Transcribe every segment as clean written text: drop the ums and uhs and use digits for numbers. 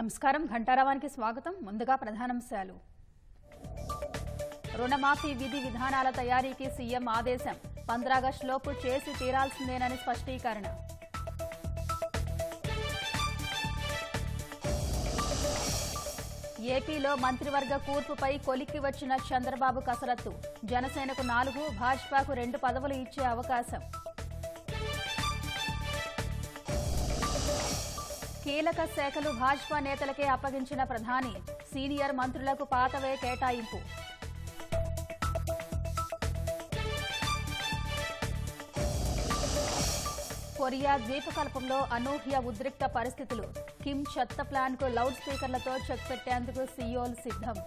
నమస్కారం ఘంటారావానికి స్వాగతం. ముందుగా ప్రధానాంశాలు. రుణమాఫీ విధి విధానాల తయారీకి సీఎం ఆదేశం. 15 ఆగస్టులోపు చేసి తీరాల్సిందేనని స్పష్టీకరణ. ఏపీలో మంత్రివర్గ కూర్పుపై కొలిక్కి వచ్చిన చంద్రబాబు కసరత్తు. జనసేనకు 4, భాజపాకు 2 పదవులు ఇచ్చే అవకాశం. కీలక శాఖలు భాజపా నేతలకే అప్పగించిన ప్రధాని. సీనియర్ మంత్రులకు పాతవే కేటాయింపు. కొరియా ద్వీపకల్పంలో అనూహ్య ఉద్రిక్త పరిస్థితులు. కిమ్ చెత్త ప్లాన్కు లౌడ్ స్పీకర్లతో చెక్ పెట్టేందుకు సీఈఓలు సిద్ధం.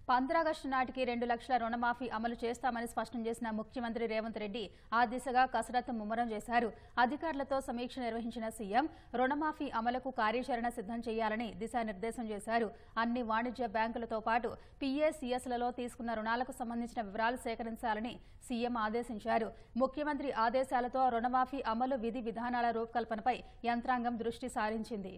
15 ఆగస్టు నాటికి 2 లక్షల రుణమాఫీ అమలు చేస్తామని స్పష్టం చేసిన ముఖ్యమంత్రి రేవంత్ రెడ్డి ఆ దిశగా కసరత్తు ముమ్మరం చేశారు. అధికారులతో సమీక్ష నిర్వహించిన సీఎం రుణమాఫీ అమలుకు కార్యాచరణ సిద్ధం చేయాలని దిశానిర్దేశం చేశారు. అన్ని వాణిజ్య బ్యాంకులతో పాటు పీఏసీఎస్లలో తీసుకున్న రుణాలకు సంబంధించిన వివరాలు సేకరించాలని సీఎం ఆదేశించారు. ముఖ్యమంత్రి ఆదేశాలతో రుణమాఫీ అమలు విధి విధానాల రూపకల్పనపై యంత్రాంగం దృష్టి సారించింది.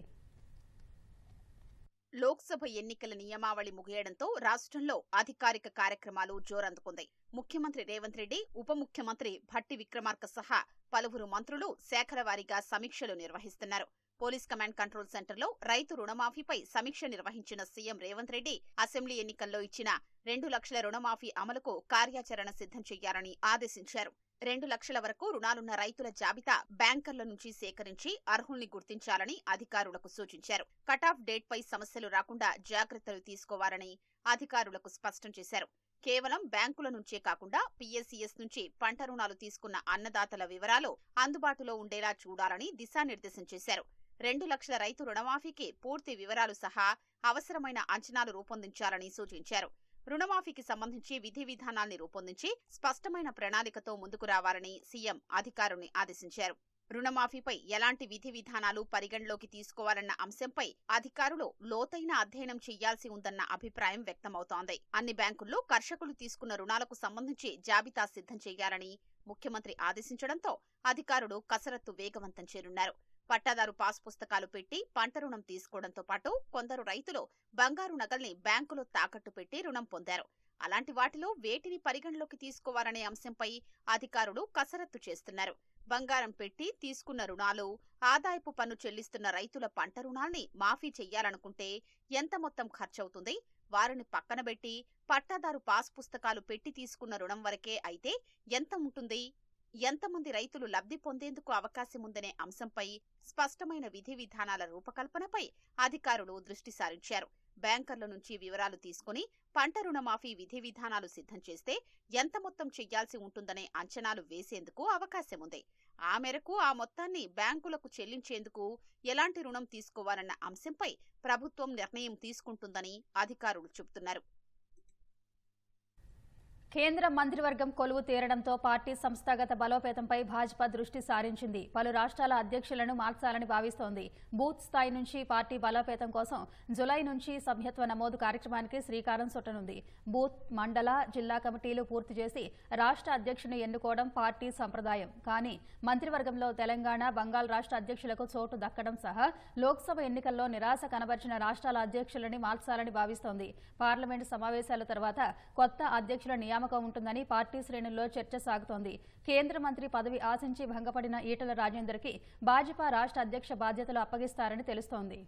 లోక్సభ ఎన్నికల నియమావళి ముగియడంతో రాష్ట్రంలో అధికారిక కార్యక్రమాలు జోరందుకుంది. ముఖ్యమంత్రి రేవంత్ రెడ్డి, ఉప ముఖ్యమంత్రి భట్టి విక్రమార్క సహా పలువురు మంత్రులు శాఖల వారీగా సమీక్షలు నిర్వహిస్తున్నారు. పోలీస్ కమాండ్ కంట్రోల్ సెంటర్లో రైతు రుణమాఫీపై సమీక్ష నిర్వహించిన సీఎం రేవంత్ రెడ్డి అసెంబ్లీ ఎన్నికల్లో ఇచ్చిన 2 లక్షల రుణమాఫీ అమలుకు కార్యాచరణ సిద్ధం చేయాలని ఆదేశించారు. 2 లక్షల వరకు రుణాలున్న రైతుల జాబితా బ్యాంకర్ల నుంచి సేకరించి అర్హుల్ని గుర్తించాలని అధికారులకు సూచించారు. కటాఫ్ డేట్పై సమస్యలు రాకుండా జాగ్రత్తలు తీసుకోవాలని అధికారులకు స్పష్టం చేశారు. కేవలం బ్యాంకుల నుంచే కాకుండా పీఏసీఎస్ నుంచి పంట రుణాలు తీసుకున్న అన్నదాతల వివరాలు అందుబాటులో ఉండేలా చూడాలని దిశానిర్దేశం చేశారు. 2 లక్షల రైతు రుణమాఫీకి పూర్తి వివరాలు సహా అవసరమైన అంచనాలు రూపొందించాలని సూచించారు. రుణమాఫీకి సంబంధించి విధి విధానాల్ని రూపొందించి స్పష్టమైన ప్రణాళికతో ముందుకు రావాలని సీఎం అధికారుల్ని ఆదేశించారు. రుణమాఫీపై ఎలాంటి విధి విధానాలు పరిగణలోకి తీసుకోవాలన్న అంశంపై అధికారులు లోతైన అధ్యయనం చేయాల్సి ఉందన్న అభిప్రాయం వ్యక్తమవుతోంది. అన్ని బ్యాంకుల్లో కర్షకులు తీసుకున్న రుణాలకు సంబంధించి జాబితా సిద్ధం చేయాలని ముఖ్యమంత్రి ఆదేశించడంతో అధికారులు కసరత్తు వేగవంతం చేయనున్నారు. పట్టాదారు పాస్ పుస్తకాలు పెట్టి పంట రుణం తీసుకోవడంతో పాటు కొందరు రైతులు బంగారు నగల్ని బ్యాంకులో తాకట్టు పెట్టి రుణం పొందారు. అలాంటి వాటిలో వేటిని పరిగణలోకి తీసుకోవాలనే అంశంపై అధికారులు కసరత్తు చేస్తున్నారు. బంగారం పెట్టి తీసుకున్న రుణాలు, ఆదాయపు పన్ను చెల్లిస్తున్న రైతుల పంట రుణాల్ని మాఫీ చెయ్యాలనుకుంటే ఎంత మొత్తం ఖర్చవుతుంది, వారిని పక్కనబెట్టి పట్టాదారు పాస్ పుస్తకాలు పెట్టి తీసుకున్న రుణం వరకే అయితే ఎంత ఉంటుంది, ఎంతమంది రైతులు లబ్ధి పొందేందుకు అవకాశం ఉందనే అంశంపై స్పష్టమైన విధి విధానాల రూపకల్పనపై అధికారులు దృష్టి సారించారు. బ్యాంకర్ల నుంచి వివరాలు తీసుకుని పంట రుణమాఫీ విధి విధానాలు సిద్ధం చేస్తే ఎంత మొత్తం చెయ్యాల్సి ఉంటుందనే అంచనాలు వేసేందుకు అవకాశం ఉంది. ఆ మేరకు ఆ మొత్తాన్ని బ్యాంకులకు చెల్లించేందుకు ఎలాంటి రుణం తీసుకోవాలన్న అంశంపై ప్రభుత్వం నిర్ణయం తీసుకుంటుందని అధికారులు చెబుతున్నారు. కేంద్ర మంత్రివర్గం కొలువు తీరడంతో పార్టీ సంస్థాగత బలోపేతంపై భాజపా దృష్టి సారించింది. పలు రాష్ట్రాల అధ్యక్షులను మార్చాలని భావిస్తోంది. బూత్ స్థాయి నుంచి పార్టీ బలోపేతం కోసం జులై నుంచి సభ్యత్వ నమోదు కార్యక్రమానికి శ్రీకారం చుట్టనుంది. బూత్, మండల, జిల్లా కమిటీలు పూర్తి చేసి రాష్ట్ర అధ్యక్షుని ఎన్నుకోవడం పార్టీ సంప్రదాయం. కానీ మంత్రివర్గంలో తెలంగాణ, బంగాల్ రాష్ట్ర అధ్యక్షులకు చోటు దక్కడం సహా లోక్సభ ఎన్నికల్లో నిరాశ కనబర్చిన రాష్ట్రాల అధ్యక్షులని మార్చాలని భావిస్తోంది. పార్లమెంటు సమావేశాల తర్వాత కొత్త అధ్యక్షుల నియామకం ఉంటుందని పార్టీ శ్రేణుల్లో చర్చ సాగుతోంది. కేంద్ర మంత్రి పదవి ఆశించి భంగపడిన ఈటెల రాజేందర్కి భాజపా రాష్ట్ర అధ్యక్ష బాధ్యతలు అప్పగిస్తారని తెలుస్తోంది.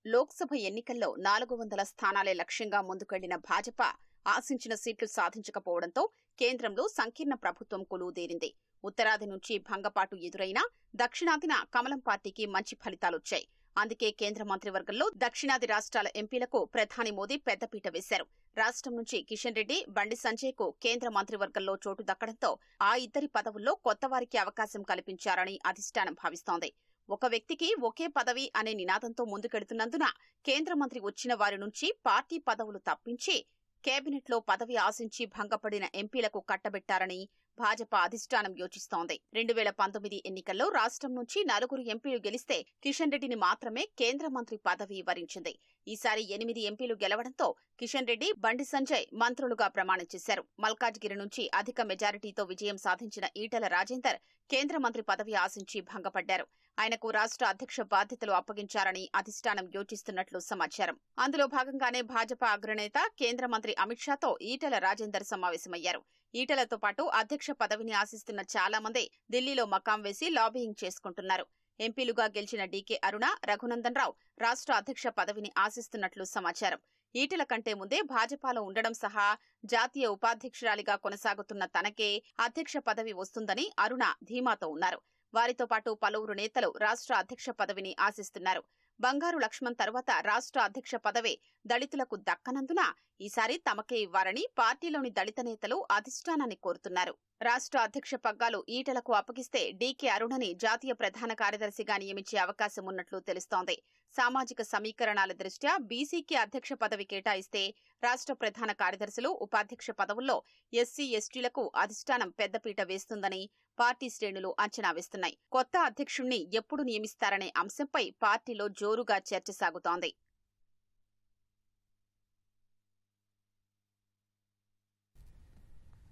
లోక్సభ ఎన్నికల్లో 400 స్థానాలే లక్ష్యంగా ముందుకెళ్లిన భాజపా ఆశించిన సీట్లు సాధించకపోవడంతో కేంద్రంలో సంకీర్ణ ప్రభుత్వం కొలువుదేరింది. ఉత్తరాది నుంచి భంగపాటు ఎదురైనా దక్షిణాదిన కమలం పార్టీకి మంచి ఫలితాలొచ్చాయి. అందుకే కేంద్ర మంత్రివర్గంలో దక్షిణాది రాష్ట్రాల ఎంపీలకు ప్రధాని మోదీ పెద్దపీట వేశారు. రాష్ట్రం నుంచి కిషన్ రెడ్డి, బండి సంజయ్కు కేంద్ర మంత్రివర్గంలో చోటు దక్కడంతో ఆ ఇద్దరి పదవుల్లో కొత్తవారికి అవకాశం కల్పించారని అధిష్టానం భావిస్తోంది. ఒక వ్యక్తికి ఒకే పదవి అనే నినాదంతో ముందుకెడుతున్నందున కేంద్ర మంత్రి వచ్చిన వారి నుంచి పార్టీ పదవులు తప్పించి కేబినెట్లో పదవి ఆశించి భంగపడిన ఎంపీలకు కట్టబెట్టారని భాజపా అధిష్టానం యోచిస్తోంది. 2019 ఎన్నికల్లో రాష్ట్రం నుంచి 4 ఎంపీలు గెలిస్తే కిషన్ రెడ్డిని మాత్రమే కేంద్ర మంత్రి పదవి వరించింది. ఈసారి 8 ఎంపీలు గెలవడంతో కిషన్ రెడ్డి, బండి సంజయ్ మంత్రులుగా ప్రమాణం చేశారు. మల్కాజ్గిరి నుంచి అధిక మెజారిటీతో విజయం సాధించిన ఈటెల రాజేందర్ కేంద్ర మంత్రి పదవి ఆశించి భంగపడ్డారు. ఆయనకు రాష్ట్ర అధ్యక్ష బాధ్యతలు అప్పగించారని అధిష్టానం యోచిస్తున్నట్లు సమాచారం. అందులో భాగంగానే భాజపా అగ్రనేత కేంద్ర మంత్రి అమిత్ షాతో ఈటెల రాజేందర్ సమావేశమయ్యారు. ఈటెలతో పాటు అధ్యక్ష పదవిని ఆశిస్తున్న చాలా మంది ఢిల్లీలో మకాం వేసి లాబియింగ్ చేసుకుంటున్నారు. ఎంపీలుగా గెలిచిన డీకే అరుణ, రఘునందన్ రావు రాష్ట్ర అధ్యక్ష పదవిని ఆశిస్తున్నట్లు సమాచారం. ఈటెల కంటే ముందే భాజపాలో ఉండడం సహా జాతీయ ఉపాధ్యక్షురాలిగా కొనసాగుతున్న తనకే అధ్యక్ష పదవి వస్తుందని అరుణ ధీమాతో ఉన్నారు. వారితో పాటు పలువురు నేతలు రాష్ట్ర అధ్యక్ష పదవిని ఆశిస్తున్నారు. బంగారు లక్ష్మణ్ తర్వాత రాష్ట్ర అధ్యక్ష పదవి దళితులకు దక్కనందున ఈసారి తమకే ఇవ్వాలని పార్టీలోని దళిత నేతలు అధిష్టానాన్ని కోరుతున్నారు. రాష్ట్ర అధ్యక్ష పగ్గాలు ఈటెలకు అప్పగిస్తే డీకే అరుణని జాతీయ ప్రధాన కార్యదర్శిగా నియమించే అవకాశం ఉన్నట్లు తెలుస్తోంది. సామాజిక సమీకరణాల దృష్ట్యా బీసీకి అధ్యక్ష పదవి కేటాయిస్తే రాష్ట్ర ప్రధాన కార్యదర్శులు, ఉపాధ్యక్ష పదవుల్లో ఎస్సీ, ఎస్టీలకు అధిష్టానం పెద్దపీట వేస్తుందని పార్టీ శ్రేణులు అంచనా వేస్తున్నాయి. కొత్త అధ్యక్షుణ్ణి ఎప్పుడు నియమిస్తారనే అంశంపై పార్టీలో జోరుగా చర్చ సాగుతోంది.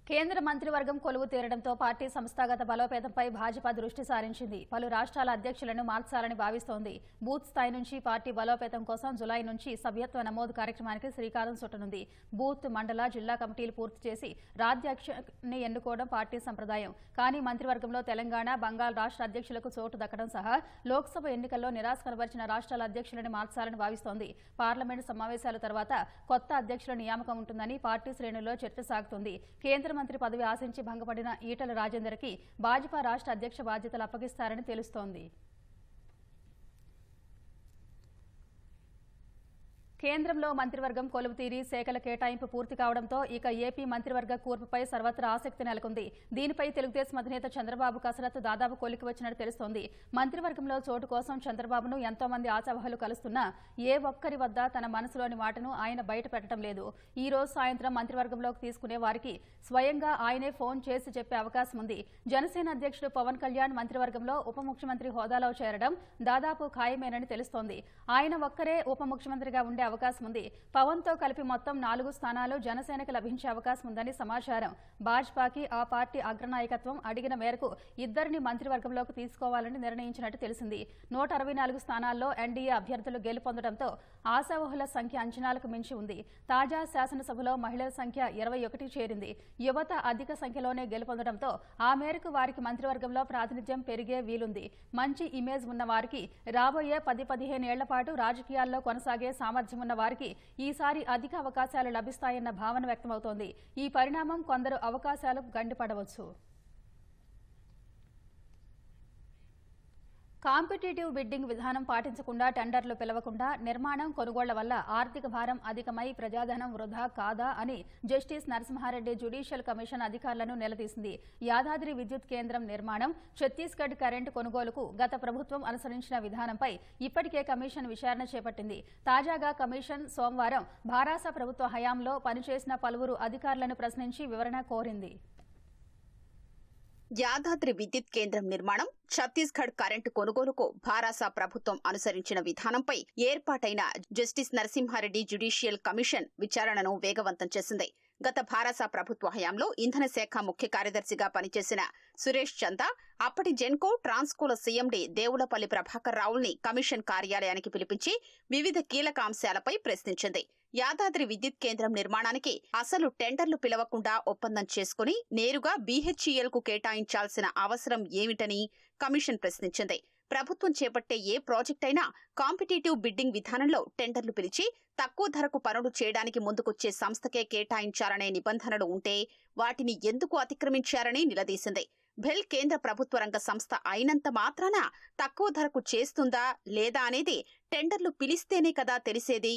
కేంద్ర మంత్రివర్గం కొలువు తీరడంతో పార్టీ సంస్థాగత బలోపేతంపై భాజపా దృష్టి సారించింది. పలు రాష్ట్రాల అధ్యక్షులను మార్చాలని భావిస్తోంది. బూత్ స్థాయి నుంచి పార్టీ బలోపేతం కోసం జులై నుంచి సభ్యత్వ నమోదు కార్యక్రమానికి శ్రీకారం చుట్టనుంది. బూత్, మండల, జిల్లా కమిటీలు పూర్తి చేసి రాజ్యాధ్యక్షుని ఎన్నుకోవడం పార్టీ సంప్రదాయం. కానీ మంత్రివర్గంలో తెలంగాణ, బంగాల్ రాష్ట్ర అధ్యక్షులకు చోటు దక్కడం సహా లోక్సభ ఎన్నికల్లో నిరాశ కనబరిచిన రాష్ట్రాల అధ్యక్షులను మార్చాలని భావిస్తోంది. పార్లమెంటు సమావేశాల తర్వాత కొత్త అధ్యక్షుల నియామకం ఉంటుందని పార్టీ శ్రేణుల్లో చర్చ సాగుతోంది. కేంద్ర మంత్రి పదవి ఆశించి భంగపడిన ఈటెల రాజేందర్కి భాజపా రాష్ట్ర అధ్యక్ష బాధ్యతలు అప్పగిస్తారని తెలుస్తోంది. కేంద్రంలో మంత్రివర్గం కొలువు తీరి శాఖల కేటాయింపు పూర్తి కావడంతో ఇక ఏపీ మంత్రివర్గ కూర్పుపై సర్వత్రా ఆసక్తి నెలకొంది. దీనిపై తెలుగుదేశం అధినేత చంద్రబాబు కసరత్తు దాదాపు కొలికి వచ్చినట్టు తెలుస్తోంది. మంత్రివర్గంలో చోటు కోసం చంద్రబాబును ఎంతో మంది ఆశావహులు కలుస్తున్నా ఏ ఒక్కరి వద్ద తన మనసులోని మాటను ఆయన బయట పెట్టడం లేదు. ఈ రోజు సాయంత్రం మంత్రివర్గంలోకి తీసుకునే వారికి స్వయంగా ఆయనే ఫోన్ చేసి చెప్పే అవకాశం ఉంది. జనసేన అధ్యక్షుడు పవన్ కళ్యాణ్ మంత్రివర్గంలో ఉప ముఖ్యమంత్రి హోదాలో చేరడం దాదాపు ఖాయమేనని తెలుస్తోంది. ఆయన ఒక్కరే ఉప ముఖ్యమంత్రిగా ఉండే అవకాశం ఉంది. పవన్ తో కలిపి మొత్తం 4 స్థానాలు జనసేనకు లభించే అవకాశం ఉందని సమాచారం. భాజపాకి ఆ పార్టీ అగ్రనాయకత్వం అడిగిన మేరకు ఇద్దరిని మంత్రివర్గంలోకి తీసుకోవాలని నిర్ణయించినట్టు తెలిసింది. 164 స్థానాల్లో ఎన్డీఏ అభ్యర్థులు గెలుపొందడంతో ఆశావహుల సంఖ్య అంచనాలకు మించి ఉంది. తాజా శాసనసభలో మహిళల సంఖ్య 21 చేరింది. యువత అధిక సంఖ్యలోనే గెలుపొందడంతో ఆ మేరకు వారికి మంత్రివర్గంలో ప్రాతినిధ్యం పెరిగే వీలుంది. మంచి ఇమేజ్ ఉన్న వారికి, రాబోయే 10-15 ఏళ్ల పాటు రాజకీయాల్లో కొనసాగే సామర్థ్యం ఉన్న వారికి ఈసారి అధిక అవకాశాలు లభిస్తాయన్న భావన వ్యక్తమవుతోంది. ఈ పరిణామం కొందరు అవకాశాలకు గండిపడవచ్చు. కాంపిటేటివ్ బిడ్డింగ్ విధానం పాటించకుండా, టెండర్లు పిలవకుండా నిర్మాణం, కొనుగోళ్ల వల్ల ఆర్థిక భారం అధికమై ప్రజాధనం వృధా కాదా అని జస్టిస్ నరసింహారెడ్డి జ్యుడిషియల్ కమిషన్ అధికారులను నిలదీసింది. యాదాద్రి విద్యుత్ కేంద్రం నిర్మాణం, ఛత్తీస్గఢ్ కరెంటు కొనుగోలుకు గత ప్రభుత్వం అనుసరించిన విధానంపై ఇప్పటికే కమిషన్ విచారణ చేపట్టింది. తాజాగా కమిషన్ సోమవారం భారాస ప్రభుత్వ హయాంలో పనిచేసిన పలువురు అధికారులను ప్రశ్నించి వివరణ కోరింది. యాదాద్రి విద్యుత్ కేంద్రం నిర్మాణం, ఛత్తీస్గఢ్ కరెంటు కొనుగోలుకు భారాస ప్రభుత్వం అనుసరించిన విధానంపై ఏర్పాటైన జస్టిస్ నరసింహారెడ్డి జ్యుడిషియల్ కమిషన్ విచారణను వేగవంతం చేసింది. గత భారాస ప్రభుత్వ హయాంలో ఇంధన శాఖ ముఖ్య కార్యదర్శిగా పనిచేసిన సురేష్ చందా, అప్పటి జెన్కో ట్రాన్స్కోల సీఎండీ దేవులపల్లి ప్రభాకర్ రావుల్ని కమిషన్ కార్యాలయానికి పిలిపించి వివిధ కీలక అంశాలపై ప్రశ్నించింది. యాదాద్రి విద్యుత్ కేంద్రం నిర్మాణానికి అసలు టెండర్లు పిలవకుండా ఒప్పందం చేసుకుని నేరుగా బీహెచ్ఈఎల్ కు కేటాయించాల్సిన అవసరం ఏమిటని కమిషన్ ప్రశ్నించింది. ప్రభుత్వం చేపట్టే ఏ ప్రాజెక్ట్ అయినా కాంపిటేటివ్ బిడ్డింగ్ విధానంలో టెండర్లు పిలిచి తక్కువ ధరకు పనులు చేయడానికి ముందుకొచ్చే సంస్థకే కేటాయించాలనే నిబంధనలు ఉంటే వాటిని ఎందుకు అతిక్రమించారని నిలదీసింది. బెల్ కేంద్ర ప్రభుత్వ రంగ సంస్థ అయినంత మాత్రాన తక్కువ ధరకు చేస్తుందా లేదా అనేది టెండర్లు పిలిస్తేనే కదా తెలిసేది.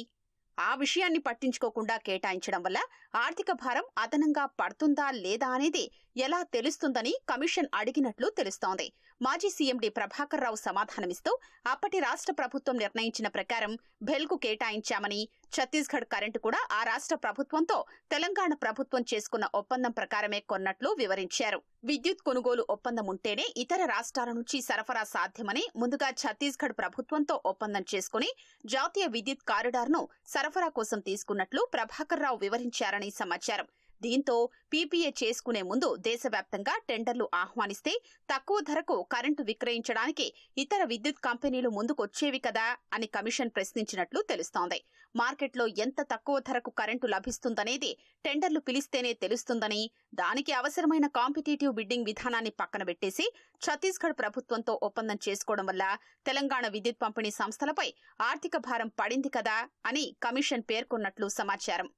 ఆ విషయాన్ని పట్టించుకోకుండా కేటాయించడం వల్ల ఆర్థిక భారం అదనంగా పడుతుందా లేదా అనేది ఎలా తెలుస్తుందని కమిషన్ అడిగినట్లు తెలుస్తోంది. మాజీ సీఎండీ ప్రభాకర్ రావు సమాధానమిస్తూ అప్పటి రాష్ట్ర ప్రభుత్వం నిర్ణయించిన ప్రకారం భెల్కు కేటాయించామని, ఛత్తీస్గఢ్ కరెంటు కూడా ఆ రాష్ట్ర ప్రభుత్వంతో తెలంగాణ ప్రభుత్వం చేసుకున్న ఒప్పందం ప్రకారమే కొన్నట్లు వివరించారు. విద్యుత్ కొనుగోలు ఒప్పందం ఉంటేనే ఇతర రాష్ట్రాల నుంచి సరఫరా సాధ్యమని ముందుగా ఛత్తీస్గఢ్ ప్రభుత్వంతో ఒప్పందం చేసుకుని జాతీయ విద్యుత్ కారిడార్ను సరఫరా కోసం తీసుకున్నట్లు ప్రభాకర్ రావు వివరించారని సమాచారం. దీంతో పీపీఏ చేసుకునే ముందు దేశవ్యాప్తంగా టెండర్లు ఆహ్వానిస్తే తక్కువ ధరకు కరెంటు విక్రయించడానికి ఇతర విద్యుత్ కంపెనీలు ముందుకొచ్చేవి కదా అని కమిషన్ ప్రశ్నించినట్లు తెలుస్తోంది. మార్కెట్లో ఎంత తక్కువ ధరకు కరెంటు లభిస్తుందనేది టెండర్లు పిలిస్తేనే తెలుస్తుందని, దానికి అవసరమైన కాంపిటీటివ్ బిడ్డింగ్ విధానాన్ని పక్కన పెట్టేసి ఛత్తీస్గఢ్ ప్రభుత్వంతో ఒప్పందం చేసుకోవడం వల్ల తెలంగాణ విద్యుత్ పంపిణీ సంస్థలపై ఆర్థిక భారం పడింది కదా అని కమిషన్ పేర్కొన్నట్లు సమాచారం.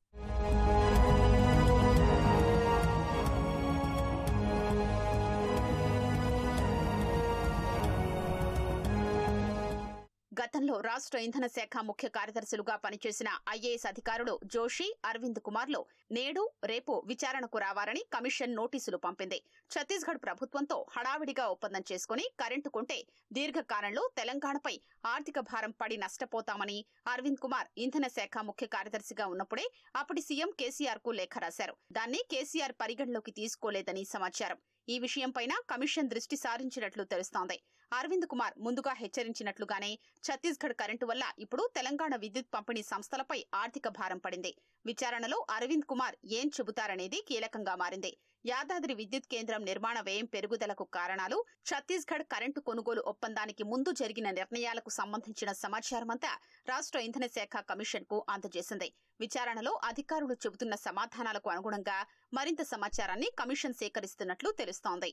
గతంలో రాష్ట్ర ఇంధన శాఖ ముఖ్య కార్యదర్శులుగా పనిచేసిన ఐఏఎస్ అధికారులు జోషి, అరవింద్ కుమార్లు నేడు రేపు విచారణకు రావాలని కమిషన్ నోటీసులు పంపింది. ఛత్తీస్గఢ్ ప్రభుత్వంతో హడావిడిగా ఒప్పందం చేసుకుని కరెంటు కొంటే దీర్ఘకాలంలో తెలంగాణపై ఆర్థిక భారం పడి నష్టపోతామని అరవింద్ కుమార్ ఇంధన శాఖ ముఖ్య కార్యదర్శిగా ఉన్నప్పుడే అప్పటి సీఎం కేసీఆర్ కు లేఖ రాశారు. దాన్ని కేసీఆర్ పరిగణలోకి తీసుకోలేదని సమాచారం. ఈ విషయంపైన కమిషన్ దృష్టి సారించినట్లు తెలుస్తోంది. అరవింద్ కుమార్ ముందుగా హెచ్చరించినట్లుగానే ఛత్తీస్గఢ్ కరెంటు వల్ల ఇప్పుడు తెలంగాణ విద్యుత్ పంపిణీ సంస్థలపై ఆర్థిక భారం పడింది. విచారణలో అరవింద్ కుమార్ ఏం చెబుతారనేది కీలకంగా మారింది. యాదాద్రి విద్యుత్ కేంద్రం నిర్మాణ వ్యయం పెరుగుదలకు కారణాలు, ఛత్తీస్గఢ్ కరెంటు కొనుగోలు ఒప్పందానికి ముందు జరిగిన నిర్ణయాలకు సంబంధించిన సమాచారమంతా రాష్ట్ర ఇంధన శాఖ కమిషన్ కు అందజేసింది. విచారణలో అధికారులు చెబుతున్న సమాధానాలకు అనుగుణంగా మరింత సమాచారాన్ని కమిషన్ సేకరిస్తున్నట్లు తెలుస్తోంది.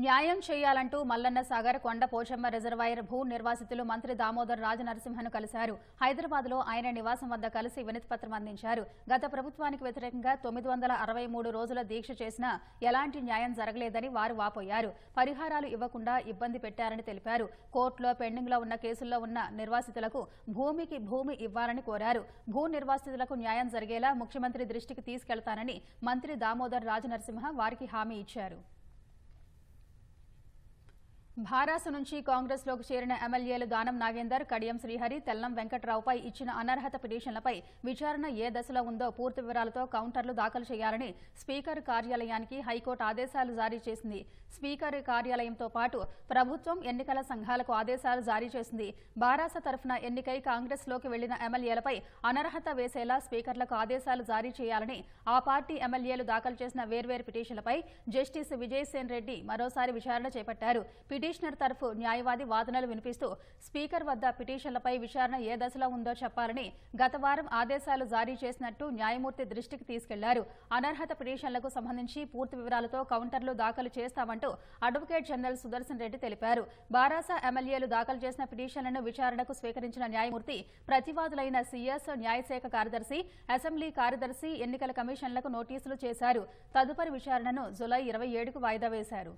న్యాయం చేయాలంటూ మల్లన్న సాగర్ కొండ పోచమ్మ రిజర్వాయర్ భూ నిర్వాసితులు మంత్రి దామోదర్ రాజనరసింహను కలిశారు. హైదరాబాద్లో ఆయన నివాసం వద్ద కలిసి వినతిపత్రం అందించారు. గత ప్రభుత్వానికి వ్యతిరేకంగా 963 రోజుల దీక్ష చేసినా ఎలాంటి న్యాయం జరగలేదని వారు వాపోయారు. పరిహారాలు ఇవ్వకుండా ఇబ్బంది పెట్టారని తెలిపారు. కోర్టులో పెండింగ్లో ఉన్న కేసుల్లో ఉన్న నిర్వాసితులకు భూమికి భూమి ఇవ్వాలని కోరారు. భూ నిర్వాసితులకు న్యాయం జరిగేలా ముఖ్యమంత్రి దృష్టికి తీసుకెళ్తానని మంత్రి దామోదర్ రాజనరసింహ వారికి హామీ ఇచ్చారు. భారాస నుంచి కాంగ్రెస్లోకి చేరిన ఎమ్మెల్యేలు దానం నాగేందర్, కడియం శ్రీహరి, తెల్లం వెంకట్రావుపై ఇచ్చిన అనర్హత పిటిషన్లపై విచారణ ఏ దశలో ఉందో పూర్తి వివరాలతో కౌంటర్లు దాఖలు చేయాలని స్పీకర్ కార్యాలయానికి హైకోర్టు ఆదేశాలు జారీ చేసింది. స్పీకర్ కార్యాలయంతో పాటు ప్రభుత్వం ఎన్నికల సంఘాలకు ఆదేశాలు జారీ చేసింది. భారాస తరఫున ఎన్నికై కాంగ్రెస్లోకి వెళ్లిన ఎమ్మెల్యేలపై అనర్హత వేసేలా స్పీకర్లకు ఆదేశాలు జారీ చేయాలని ఆ పార్టీ ఎమ్మెల్యేలు దాఖలు చేసిన వేర్వేరు పిటిషన్లపై జస్టిస్ విజయసేన్ రెడ్డి మరోసారి విచారణ చేపట్టారు. పిటిషనర్ తరఫు న్యాయవాది వాదనలు వినిపిస్తూ స్పీకర్ వద్ద పిటిషన్లపై విచారణ ఏ దశలో ఉందో చెప్పాలని గత వారం ఆదేశాలు జారీ చేసినట్టు న్యాయమూర్తి దృష్టికి తీసుకెళ్లారు. అనర్హత పిటిషన్లకు సంబంధించి పూర్తి వివరాలతో కౌంటర్లు దాఖలు చేస్తామంటూ అడ్వకేట్ జనరల్ సుదర్శన్ రెడ్డి తెలిపారు. బారాస ఎమ్మెల్యేలు దాఖలు చేసిన పిటిషన్లను విచారణకు స్వీకరించిన న్యాయమూర్తి ప్రతివాదులైన సీఎస్, న్యాయశాఖ కార్యదర్శి, అసెంబ్లీ కార్యదర్శి, ఎన్నికల కమిషన్లకు నోటీసులు చేశారు. తదుపరి విచారణను జూలై 27కు వాయిదా వేశారు.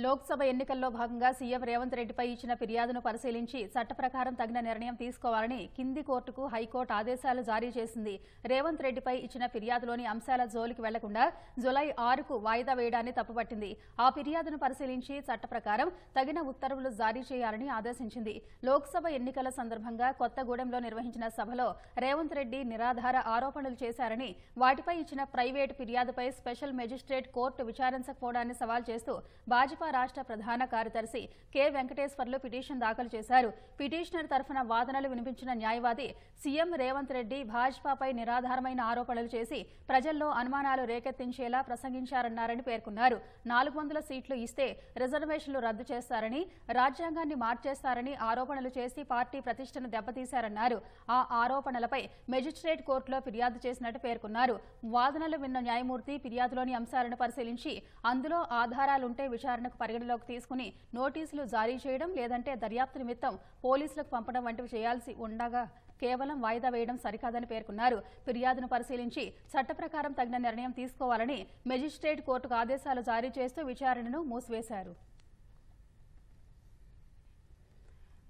లోక్సభ ఎన్నికల్లో భాగంగా సీఎం రేవంత్ రెడ్డిపై ఇచ్చిన ఫిర్యాదును పరిశీలించి చట్ట ప్రకారం తగిన నిర్ణయం తీసుకోవాలని కింది కోర్టుకు హైకోర్టు ఆదేశాలు జారీ చేసింది. రేవంత్ రెడ్డిపై ఇచ్చిన ఫిర్యాదులోని అంశాల జోలికి వెళ్లకుండా జూలై 6కు వాయిదా వేయడాన్ని తప్పుపట్టింది. ఆ ఫిర్యాదును పరిశీలించి చట్ట ప్రకారం తగిన ఉత్తర్వులు జారీ చేయాలని ఆదేశించింది. లోక్సభ ఎన్నికల సందర్భంగా కొత్తగూడెంలో నిర్వహించిన సభలో రేవంత్ రెడ్డి నిరాధార ఆరోపణలు చేశారని, వాటిపై ఇచ్చిన ప్రైవేటు ఫిర్యాదుపై స్పెషల్ మెజిస్ట్రేట్ కోర్టు విచారించకపోవడాన్ని సవాల్ చేస్తూ భాజపా రాష్ట్ర ప్రధాన కార్యదర్శి కె వెంకటేశ్వర్లు పిటిషన్ దాఖలు చేశారు. పిటిషనర్ తరఫున వాదనలు వినిపించిన న్యాయవాది సీఎం రేవంత్ రెడ్డి భాజపాపై నిరాధారమైన ఆరోపణలు చేసి ప్రజల్లో అనుమానాలు రేకెత్తించేలా ప్రసంగించారన్నారని పేర్కొన్నారు. 400 సీట్లు ఇస్తే రిజర్వేషన్లు రద్దు చేస్తారని, రాజ్యాంగాన్ని మార్చేస్తారని ఆరోపణలు చేసి పార్టీ ప్రతిష్టను దెబ్బతీశారన్నారు. ఆ ఆరోపణలపై మెజిస్ట్రేట్ కోర్టులో ఫిర్యాదు చేసినట్టు పేర్కొన్నారు. వాదనలు విన్న న్యాయమూర్తి ఫిర్యాదులోని అంశాలను పరిశీలించి అందులో ఆధారాలుంటే విచారణకు పరిగణలోకి తీసుకుని నోటీసులు జారీ చేయడం, లేదంటే దర్యాప్తు నిమిత్తం పోలీసులకు పంపడం వంటివి చేయాల్సి ఉండగా కేవలం వాయిదా వేయడం సరికాదని పేర్కొన్నారు. ఫిర్యాదును పరిశీలించి చట్ట ప్రకారం తగిన నిర్ణయం తీసుకోవాలని మెజిస్ట్రేట్ కోర్టుకు ఆదేశాలు జారీ చేస్తూ విచారణను మూసివేశారు.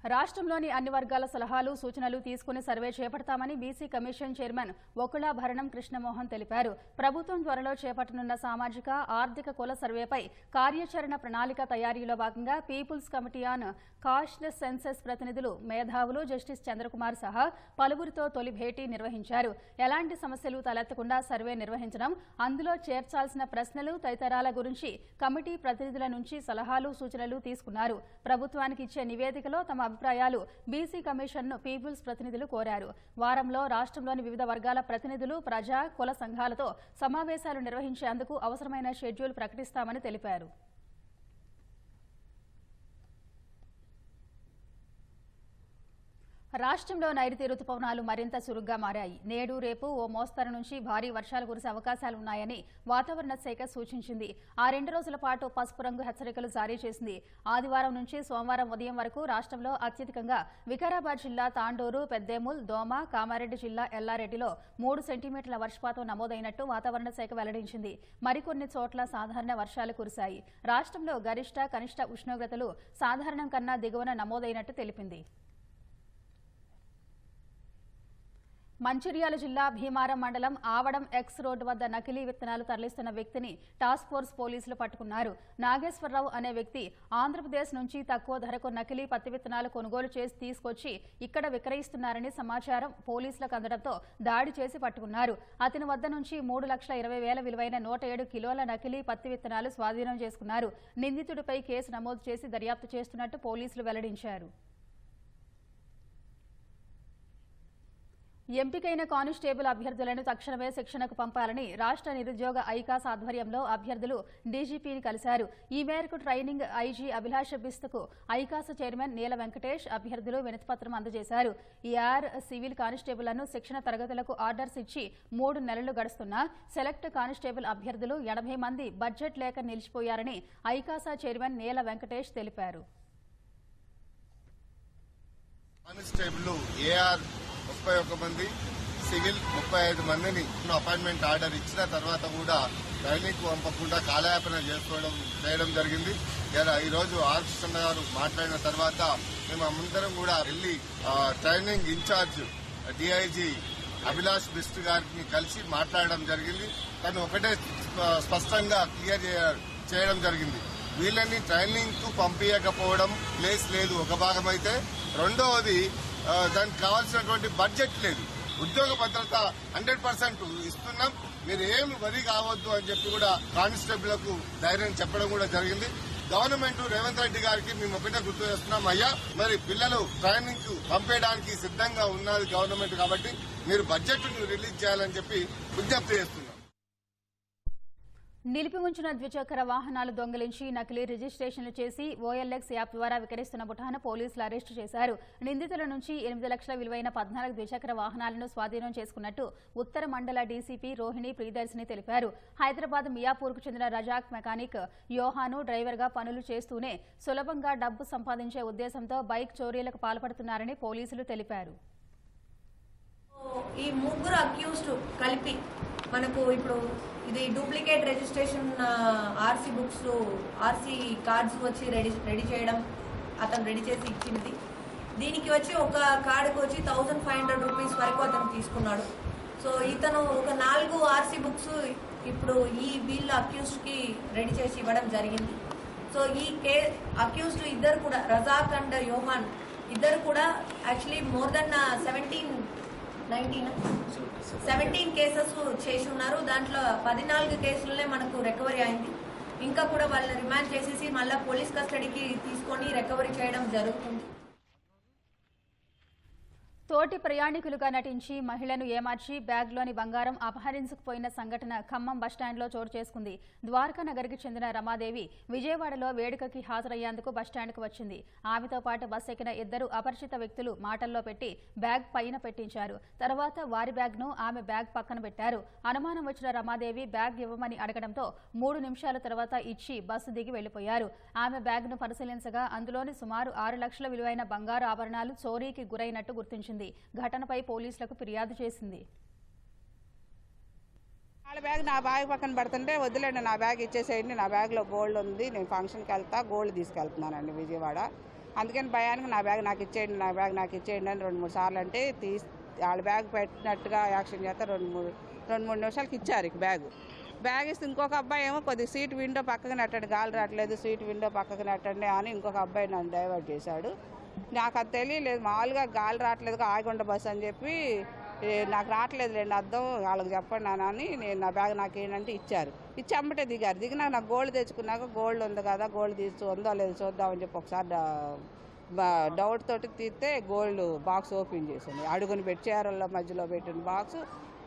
రాష్ట్రంలోని అన్ని వర్గాల సలహాలు సూచనలు తీసుకుని సర్వే చేపడతామని బీసీ కమిషన్ చైర్మన్ వకుళాభరణం కృష్ణమోహన్ తెలిపారు. ప్రభుత్వం త్వరలో చేపట్టనున్న సామాజిక ఆర్థిక కుల సర్వేపై కార్యాచరణ ప్రణాళిక తయారీలో భాగంగా people's committee on caste census ప్రతినిధులు, మేధావులు, జస్టిస్ చంద్రకుమార్ సహా పలువురితో తొలి భేటీ నిర్వహించారు. ఎలాంటి సమస్యలు తలెత్తకుండా సర్వే నిర్వహించడం, అందులో చేర్చాల్సిన ప్రశ్నలు తదితరాల గురించి కమిటీ ప్రతినిధుల నుంచి సలహాలు సూచనలు తీసుకున్నారు. ప్రభుత్వానికి ఇచ్చే నివేదికలో తమ అభిప్రాయాలు బీసీ కమిషన్ను పీపుల్స్ ప్రతినిధులు కోరారు. వారంలో రాష్ట్రంలోని వివిధ వర్గాల ప్రతినిధులు, ప్రజా కుల సంఘాలతో సమావేశాలు నిర్వహించేందుకు అవసరమైన షెడ్యూల్ ప్రకటిస్తామని తెలిపారు. రాష్ట్రంలో నైరుతి రుతుపవనాలు మరింత చురుగ్గా మారాయి. నేడు రేపు ఓ మోస్తరు నుంచి భారీ వర్షాలు కురిసే అవకాశాలున్నాయని వాతావరణ శాఖ సూచించింది. ఆ 2 రోజుల పాటు పసుపు రంగు హెచ్చరికలు జారీ చేసింది. ఆదివారం నుంచి సోమవారం ఉదయం వరకు రాష్ట్రంలో అత్యధికంగా వికారాబాద్ జిల్లా తాండూరు, పెద్దేముల్, దోమ, కామారెడ్డి జిల్లా ఎల్లారెడ్డిలో 3 సెంటీమీటర్ల వర్షపాతం నమోదైనట్టు వాతావరణ శాఖ వెల్లడించింది. మరికొన్ని చోట్ల సాధారణ వర్షాలు కురిశాయి. రాష్ట్రంలో గరిష్ట, కనిష్ట ఉష్ణోగ్రతలు సాధారణం కన్నా దిగువన నమోదైనట్టు తెలిపింది. మంచిర్యాల జిల్లా భీమారం మండలం ఆవడం ఎక్స్ రోడ్డు వద్ద నకిలీ విత్తనాలు తరలిస్తున్న వ్యక్తిని టాస్క్ ఫోర్స్ పోలీసులు పట్టుకున్నారు. నాగేశ్వరరావు అనే వ్యక్తి ఆంధ్రప్రదేశ్ నుంచి తక్కువ ధరకు నకిలీ పత్తి విత్తనాలు కొనుగోలు చేసి తీసుకొచ్చి ఇక్కడ విక్రయిస్తున్నారని సమాచారం పోలీసులకు అందడంతో దాడి చేసి పట్టుకున్నారు. అతని వద్ద నుంచి 3,20,000 విలువైన 107 కిలోల నకిలీ పత్తి విత్తనాలు స్వాధీనం చేసుకున్నారు. నిందితుడిపై కేసు నమోదు చేసి దర్యాప్తు చేస్తున్నట్టు పోలీసులు వెల్లడించారు. ఎంపికైన కానిస్టేబుల్ అభ్యర్థులను తక్షణమే శిక్షణకు పంపాలని రాష్ట్ర నిరుద్యోగ ఐకాస్ ఆధ్వర్యంలో అభ్యర్థులు డీజీపీని కలిశారు. ఈ మేరకు ట్రైనింగ్ ఐజీ అభిలాష్ బిస్తకు ఐకాస్ చైర్మన్ నీల వెంకటేష్ అభ్యర్థులు వినతిపత్రం అందజేశారు. ఈఆర్ సివిల్ కానిస్టేబుళ్లను శిక్షణ తరగతులకు ఆర్డర్స్ ఇచ్చి 3 నెలలు గడుస్తున్నా సెలెక్ట్ కానిస్టేబుల్ అభ్యర్థులు 80 మంది బడ్జెట్ లేక నిలిచిపోయారని ఐకాసా చైర్మన్ నీల వెంకటేష్ తెలిపారు. 31 మంది, సివిల్ 35 మందిని అపాయింట్మెంట్ ఆర్డర్ ఇచ్చిన తర్వాత కూడా ట్రైనింగ్ పంపకుండా కాలయాపన చేయడం జరిగింది. ఈ రోజు ఆర్ కృష్ణ గారు మాట్లాడిన తర్వాత మేము అందరం కూడా వెళ్లి ట్రైనింగ్ ఇన్ఛార్జ్ డిఐజీ అభిలాష్ బిస్ట్ గారిని కలిసి మాట్లాడడం జరిగింది. తను ఒకటే స్పష్టంగా క్లియర్ చేయడం జరిగింది. వీళ్ళని ట్రైనింగ్ కు పంపించకపోవడం ప్లేస్ లేదు ఒక భాగం అయితే, రెండవది దానికి కావాల్సినటువంటి బడ్జెట్ లేదు. ఉద్యోగ భద్రత 100% ఇస్తున్నాం, మీరు ఏమి వరి కావద్దు అని చెప్పి కూడా కానిస్టేబుళ్లకు ధైర్యం చెప్పడం కూడా జరిగింది. గవర్నమెంట్ రేవంత్ రెడ్డి గారికి మేము ఒకటే గుర్తు చేస్తున్నాం, అయ్యా మరి పిల్లలు ట్రైనింగ్ కు పంపేయడానికి సిద్ధంగా ఉన్నది గవర్నమెంట్, కాబట్టి మీరు బడ్జెట్ ను రిలీజ్ చేయాలని చెప్పి విజ్ఞప్తి చేస్తున్నాం. నిలిపి ఉంచిన ద్విచక్ర వాహనాలు దొంగిలించి నకిలీ రిజిస్ట్రేషన్లు చేసి ఓఎల్ఎక్స్ యాప్ ద్వారా విక్రయిస్తున్న ముఠాను పోలీసులు అరెస్టు చేశారు. నిందితుల నుంచి 8 లక్షల విలువైన 14 ద్విచక్ర వాహనాలను స్వాధీనం చేసుకున్నట్టు ఉత్తర మండల డీసీపీ రోహిణి ప్రియదర్శిని తెలిపారు. హైదరాబాద్ మియాపూర్కు చెందిన రజాక్ మెకానిక్ యోహాను డ్రైవర్గా పనులు చేస్తూనే సులభంగా డబ్బు సంపాదించే ఉద్దేశంతో బైక్ చోరీలకు పాల్పడుతున్నారని పోలీసులు తెలిపారు. ఈ ముగ్గురు అక్యూజ్డ్ కలిపి మనకు ఇప్పుడు ఇది duplicate registration RC books, RC cards వచ్చి రెడీ చేయడం అతను రెడీ చేసి ఇచ్చింది. దీనికి వచ్చి ఒక కార్డుకు వచ్చి 1500 రూపీస్ వరకు అతను తీసుకున్నాడు. సో ఇతను ఒక 4 ఆర్సీ బుక్స్ ఇప్పుడు ఈ వీళ్ళ అక్యూజ్డ్కి రెడీ చేసి ఇవ్వడం జరిగింది. సో ఈ అక్యూజ్డ్ ఇద్దరు కూడా రజాక్ అండ్ యోహాన్ ఇద్దరు కూడా యాక్చువల్లీ మోర్ దెన్ 17 కేసెస్ చేసి ఉన్నారు. దాంట్లో 14 కేసులనే మనకు రికవరీ అయింది. ఇంకా కూడా వాళ్ళని రిమాండ్ చేసేసి మళ్ళీ పోలీస్ కస్టడీకి తీసుకొని రికవరీ చేయడం జరుగుతుంది. తోటి ప్రయాణికులుగా నటించి మహిళను ఏమార్చి బ్యాగ్లోని బంగారం అపహరించుకుపోయిన సంఘటన ఖమ్మం బస్టాండ్లో చోటు చేసుకుంది. ద్వారకా నగర్కి చెందిన రమాదేవి విజయవాడలో వేడుకకి హాజరయ్యేందుకు బస్టాండ్కు వచ్చింది. ఆమెతో పాటు బస్ ఎక్కిన 2 అపరిచిత వ్యక్తులు మాటల్లో పెట్టి బ్యాగ్ పైన పెట్టించారు. తర్వాత వారి బ్యాగ్ను ఆమె బ్యాగ్ పక్కన పెట్టారు. అనుమానం వచ్చిన రమాదేవి బ్యాగ్ ఇవ్వమని అడగడంతో 3 నిమిషాల తర్వాత ఇచ్చి బస్సు దిగి వెళ్లిపోయారు. ఆమె బ్యాగ్ను పరిశీలించగా అందులోని సుమారు 6 లక్షల విలువైన బంగారు ఆభరణాలు చోరీకి గురైనట్టు గుర్తించింది. ఘటనపై పోలీసులకు ఫిర్యాదు చేసింది. వాళ్ళ బ్యాగ్ నా బ్యాగ్ పక్కన పడుతుంటే వద్దులేండి నా బ్యాగ్ ఇచ్చేసేయండి, నా బ్యాగ్లో గోల్డ్ ఉంది, నేను ఫంక్షన్కి వెళ్తా, గోల్డ్ తీసుకెళ్తున్నానండి విజయవాడ. అందుకని భయానికి నా బ్యాగ్ నాకు ఇచ్చేయండి అని 2-3 సార్లు అంటే వాళ్ళ బ్యాగ్ పెట్టినట్టుగా యాక్షన్ చేస్తే 2-3 నిమిషాలకి ఇచ్చారు ఇక బ్యాగ్ ఇస్తే ఇంకొక అబ్బాయి ఏమో కొద్దిగా సీట్ విండో పక్కకు నెట్టండి, గాలి రావట్లేదు, సీట్ విండో పక్కకు నెట్టండి అని ఇంకొక అబ్బాయి నన్ను డైవర్ట్ చేశాడు. నాకు అది తెలియలేదు, మామూలుగా గాలి రావట్లేదు ఆగికొండ బస్సు అని చెప్పి నాకు రావట్లేదు లేండి అర్థం వాళ్ళకి చెప్పండి అని నేను నా బ్యాగ్ నాకు ఏంటంటే ఇచ్చారు. ఇచ్చి అమ్మటే దిగినాక నాకు గోల్డ్ తెచ్చుకున్నాక గోల్డ్ ఉంది కదా, గోల్డ్ ఉందో లేదో చూద్దామని చెప్పి ఒకసారి డౌట్ తోటి తీస్తే గోల్డ్ బాక్స్ ఓపెన్ చేసింది. అడుగుని పెట్టి చీరల్లో మధ్యలో పెట్టిన బాక్స్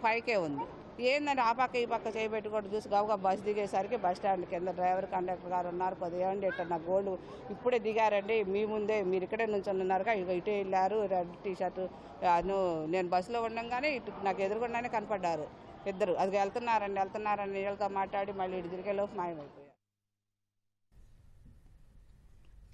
పైకే ఉంది. ఏందంటే ఆ పక్క ఈ పక్క చేయబెట్టుకోవడం చూసి గబగబా బస్సు దిగేసరికి బస్ స్టాండ్ కింద డ్రైవర్ కండక్టర్ గారు ఉన్నారు. కొద్దిగా ఏమండి ఇట్లా నా గోల్డ్ ఇప్పుడే దిగారండి, మీ ముందే మీరు ఇక్కడే నుంచొని ఉన్నారుగా, ఇటే వెళ్ళారు, రెడ్ టీషర్టు నేను బస్సులో ఉండగానే ఇటు నాకు ఎదురుగుండానే కనపడ్డారు ఇద్దరు. అది వెళ్తున్నారని వీళ్ళతో మాట్లాడి మళ్ళీ ఇటు తిరిగేలోపు మాయమైపోయారు.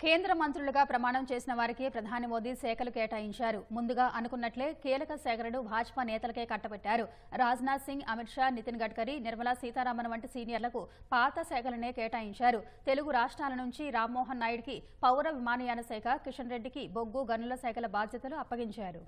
కేంద్ర మంత్రులుగా ప్రమాణం చేసిన వారికి ప్రధాని మోదీ శాఖలు కేటాయించారు. ముందుగా అనుకున్నట్లే కీలక శాఖలను భాజపా నేతలకే కట్టబెట్టారు. రాజ్నాథ్ సింగ్, అమిత్ షా, నితిన్ గడ్కరీ, నిర్మలా సీతారామన్ వంటి సీనియర్లకు పాత శాఖలనే కేటాయించారు. తెలుగు రాష్ట్రాల నుంచి రామ్మోహన్ నాయుడుకి పౌర విమానయాన శాఖ, కిషన్ రెడ్డికి బొగ్గు గనుల శాఖల బాధ్యతలు అప్పగించారు.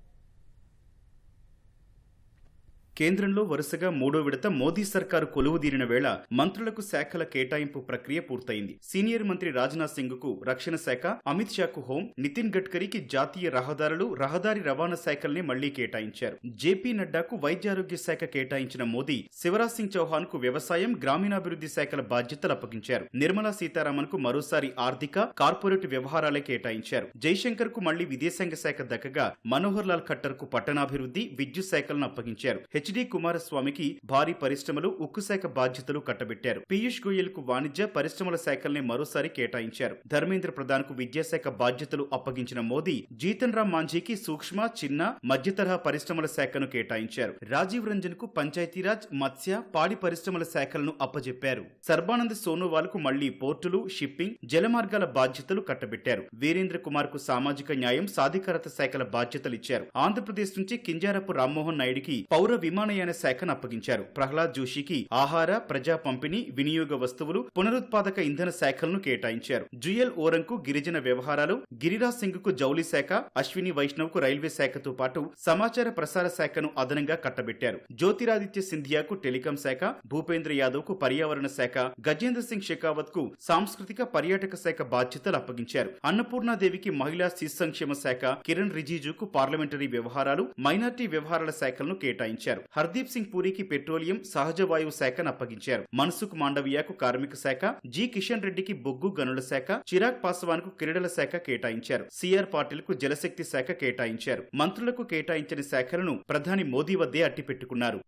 కేంద్రంలో వరుసగా 3వ విడత మోదీ సర్కారు కొలువుదీరిన వేళ మంత్రులకు శాఖల కేటాయింపు ప్రక్రియ పూర్తయింది. సీనియర్ మంత్రి రాజ్నాథ్ సింగ్ కు రక్షణ శాఖ, అమిత్ షాకు హోం, నితిన్ గడ్కరీకి జాతీయ రహదారులు, రహదారి రవాణా శాఖల్ని మళ్లీ కేటాయించారు. జేపీ నడ్డాకు వైద్యారోగ్య శాఖ కేటాయించిన మోదీ శివరాజ్ సింగ్ చౌహాన్ కు వ్యవసాయం, గ్రామీణాభివృద్ధి శాఖల బాధ్యతలు అప్పగించారు. నిర్మలా సీతారామన్ కు మరోసారి ఆర్థిక, కార్పొరేట్ వ్యవహారాలే కేటాయించారు. జైశంకర్ కు మళ్లీ విదేశాంగ శాఖ దక్కగా మనోహర్ లాల్ ఖట్టర్ కు పట్టణాభివృద్ధి, విద్యుత్ శాఖలను అప్పగించారు. హెచ్డి కుమారస్వామికి భారీ పరిశ్రమలు, ఉక్కు శాఖ బాధ్యతలు కట్టబెట్టారు. పీయూష్ గోయల్ కు వాణిజ్య, పరిశ్రమల శాఖల్ని మరోసారి కేటాయించారు. ధర్మేంద్ర ప్రధాన్ కు విద్యాశాఖ బాధ్యతలు అప్పగించిన మోదీ జీతన్ రామ్ మాంఝీకి సూక్ష్మ, చిన్న, మధ్య తరహా పరిశ్రమల శాఖను కేటాయించారు. రాజీవ్ రంజన్ కు పంచాయతీరాజ్, మత్స్య, పాడి పరిశ్రమల శాఖలను అప్పజెప్పారు. సర్బానంద్ సోనోవాల్ కు మళ్లీ పోర్టులు, షిప్పింగ్, జలమార్గాల బాధ్యతలు కట్టబెట్టారు. వీరేంద్ర కుమార్ కు సామాజిక న్యాయం, సాధికారత శాఖల బాధ్యతలిచ్చారు. ఆంధ్రప్రదేశ్ నుంచి కింజారపు రామ్మోహన్ నాయుడికి పౌర విమానయాన శాఖను అప్పగించారు. ప్రహ్లాద్ జోషికి ఆహార, ప్రజా పంపిణీ, వినియోగ వస్తువులు, పునరుత్పాదక ఇంధన శాఖలను కేటాయించారు. జుయల్ ఓరంగ్ కు గిరిజన వ్యవహారాలు, గిరిరాజ్ సింగ్ కు జౌళి శాఖ, అశ్విని వైష్ణవ్ కు రైల్వే శాఖతో పాటు సమాచార ప్రసార శాఖను అదనంగా కట్టబెట్టారు. జ్యోతిరాదిత్య సింధియాకు టెలికాం శాఖ, భూపేంద్ర యాదవ్ కు పర్యావరణ శాఖ, గజేంద్ర సింగ్ షెకావత్ కు సాంస్కృతిక, పర్యాటక శాఖ బాధ్యతలు అప్పగించారు. అన్నపూర్ణాదేవికి మహిళా శిశు సంక్షేమ శాఖ, కిరణ్ రిజిజుకు పార్లమెంటరీ వ్యవహారాలు, మైనార్టీ వ్యవహారాల శాఖలను కేటాయించారు. హర్దీప్ సింగ్ పూరికి పెట్రోలియం, సహజ వాయువు శాఖను అప్పగించారు. మన్సుఖ్ మాండవియాకు కార్మిక శాఖ, జి కిషన్ రెడ్డికి బొగ్గు గనుల శాఖ, చిరాగ్ పాస్వాన్ కు క్రీడల శాఖ కేటాయించారు. సిఆర్ పాటిల్ కు జలశక్తి శాఖ కేటాయించారు. మంత్రులకు కేటాయించిన శాఖలను ప్రధాని మోదీ వద్దే అట్టిపెట్టుకున్నారు.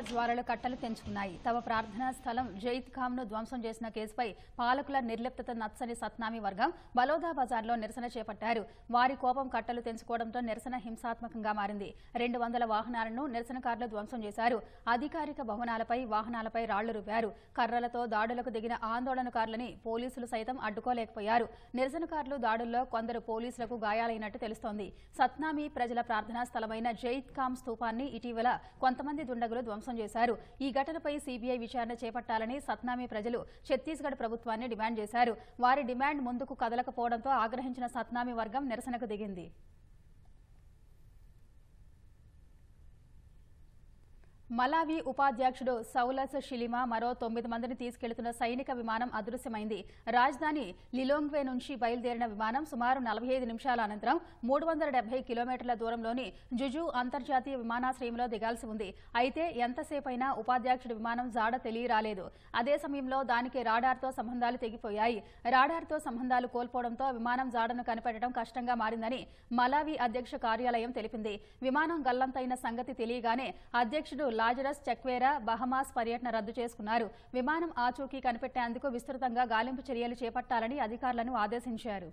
జ్వాలలు కట్టలు తెంచుకున్నాయి. తమ ప్రార్థనా స్థలం జైద్ ఖామ్ ను ధ్వంసం చేసిన కేసుపై పాలకుల నిర్లిప్తత నచ్చని సత్నామీ వర్గం బలోదా బజార్లో నిరసన చేపట్టారు. వారి కోపం కట్టలు తెంచుకోవడంతో నిరసన హింసాత్మకంగా మారింది. 200 వాహనాలను నిరసనకారులు ధ్వంసం చేశారు. అధికారిక భవనాలపై, వాహనాలపై రాళ్లు రువ్వారు. కర్రలతో దాడులకు దిగిన ఆందోళనకారులని పోలీసులు సైతం అడ్డుకోలేకపోయారు. నిరసనకారులు దాడుల్లో కొందరు పోలీసులకు గాయాలైనట్టు తెలుస్తోంది. సత్నామీ ప్రజల ప్రార్థనా స్థలమైన జైద్ ఖామ్ స్తూపాన్ని ఇటీవల కొంతమంది దుండగులు ధ్వంసం చేశారు. ఈ ఘటనపై సీబీఐ విచారణ చేపట్టాలని సత్నామీ ప్రజలు ఛత్తీస్గఢ్ ప్రభుత్వాన్ని డిమాండ్ చేశారు. వారి డిమాండ్ ముందుకు కదలకపోవడంతో ఆగ్రహించిన సత్నామీ వర్గం నిరసనకు దిగింది. మలావి ఉపాధ్యక్షుడు సౌలస్ షిలిమా మరో 9 మందిని తీసుకెళ్తున్న సైనిక విమానం అదృశ్యమైంది. రాజధాని లిలోంగ్వే నుంచి బయలుదేరిన విమానం సుమారు 45 నిమిషాల అనంతరం 370 కిలోమీటర్ల దూరంలోని జుజు అంతర్జాతీయ విమానాశ్రయంలో దిగాల్సి ఉంది. అయితే ఎంతసేపైనా ఉపాధ్యక్షుడి విమానం జాడ తెలియరాలేదు. అదే సమయంలో దానికి రాడార్తో సంబంధాలు తెగిపోయాయి. రాడార్తో సంబంధాలు కోల్పోవడంతో విమానం జాడను కనిపెట్టడం కష్టంగా మారిందని మలావి అధ్యక్ష కార్యాలయం తెలిపింది. విమానం గల్లంతైన సంగతి తెలియగానే అధ్యక్షుడు లాజరస్ చెక్వేరా బహమాస్ పర్యటన రద్దు చేసుకున్నారు. విమానం ఆచూకీ కనిపెట్టేందుకు విస్తృతంగా గాలింపు చర్యలు చేపట్టాలని అధికారులను ఆదేశించారు.